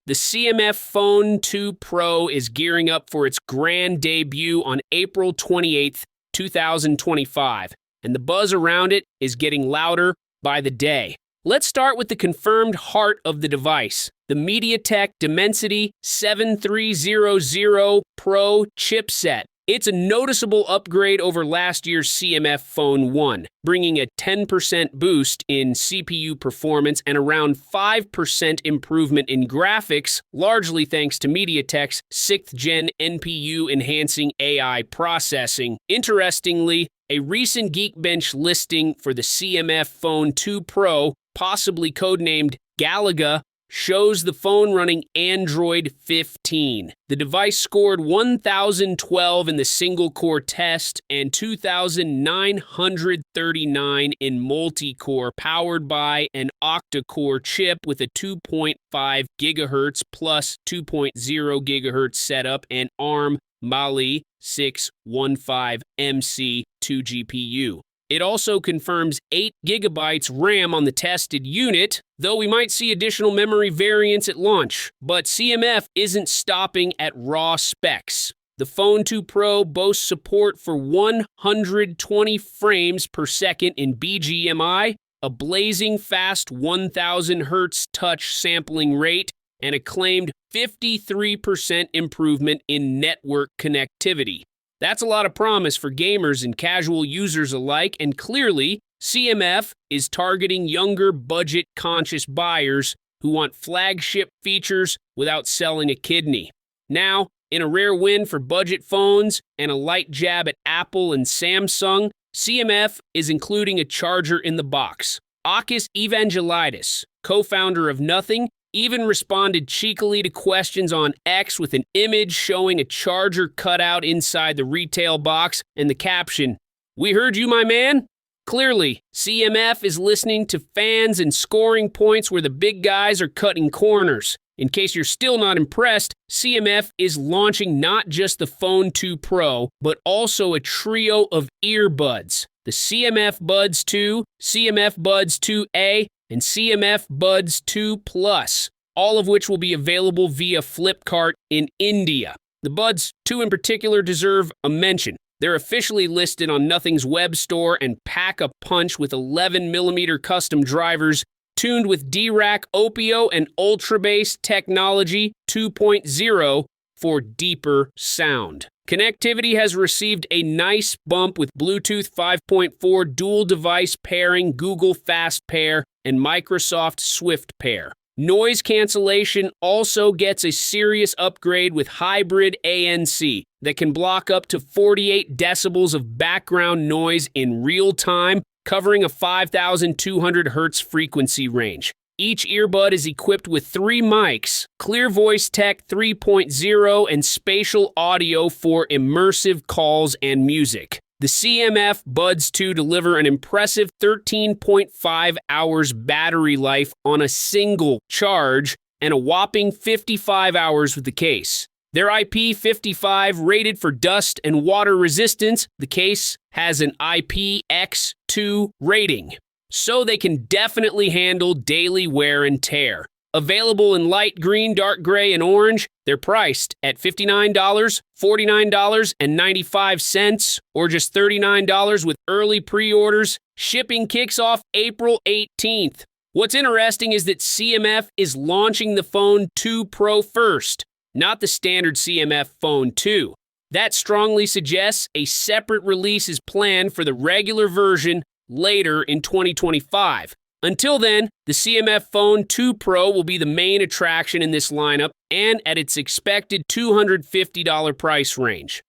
The CMF Phone 2 Pro is gearing up for its grand debut on April 28th, 2025, and the buzz around it is getting louder by the day. Let's start with the confirmed heart of the device, the MediaTek Dimensity 7300 Pro chipset. It's a noticeable upgrade over last year's CMF Phone 1, bringing a 10% boost in CPU performance and around 5% improvement in graphics, largely thanks to MediaTek's 6th-gen NPU enhancing AI processing. Interestingly, a recent Geekbench listing for the CMF Phone 2 Pro, possibly codenamed Galaga, shows the phone running Android 15. The device scored 1,012 in the single-core test and 2,939 in multi-core, powered by an octa-core chip with a 2.5 GHz plus 2.0 GHz setup and ARM Mali 615MC 2 GPU. It also confirms 8 GB RAM on the tested unit, though we might see additional memory variants at launch. But CMF isn't stopping at raw specs. The Phone 2 Pro boasts support for 120 frames per second in BGMI, a blazing fast 1000 Hz touch sampling rate, and a claimed 53% improvement in network connectivity. That's a lot of promise for gamers and casual users alike, and clearly, CMF is targeting younger, budget-conscious buyers who want flagship features without selling a kidney. Now, in a rare win for budget phones and a light jab at Apple and Samsung, CMF is including a charger in the box. Akis Evangelidis, co-founder of Nothing, even responded cheekily to questions on X with an image showing a charger cutout inside the retail box and the caption, "We heard you, my man." Clearly, CMF is listening to fans and scoring points where the big guys are cutting corners. In case you're still not impressed, CMF is launching not just the Phone 2 Pro, but also a trio of earbuds, the CMF Buds 2, CMF Buds 2A, and CMF Buds 2 Plus, all of which will be available via Flipkart in India. The Buds 2 in particular deserve a mention. They're officially listed on Nothing's web store and pack a punch with 11mm custom drivers tuned with DRAC Opio and Ultra Bass Technology 2.0 for deeper sound. Connectivity has received a nice bump with Bluetooth 5.4 dual device pairing, Google Fast Pair, and Microsoft Swift Pair. Noise cancellation also gets a serious upgrade with hybrid ANC that can block up to 48 decibels of background noise in real time, covering a 5,200 Hz frequency range. Each earbud is equipped with 3 mics, Clear Voice Tech 3.0, and spatial audio for immersive calls and music. The CMF Buds 2 deliver an impressive 13.5 hours battery life on a single charge and a whopping 55 hours with the case. They're IP55 rated for dust and water resistance. The case has an IPX2 rating, so they can definitely handle daily wear and tear. Available in light green, dark gray, and orange, they're priced at $59, $49.95, or just $39 with early pre-orders. Shipping kicks off April 18th. What's interesting is that CMF is launching the Phone 2 Pro first, not the standard CMF Phone 2. That strongly suggests a separate release is planned for the regular version later in 2025. Until then, the CMF Phone 2 Pro will be the main attraction in this lineup and at its expected $250 price range.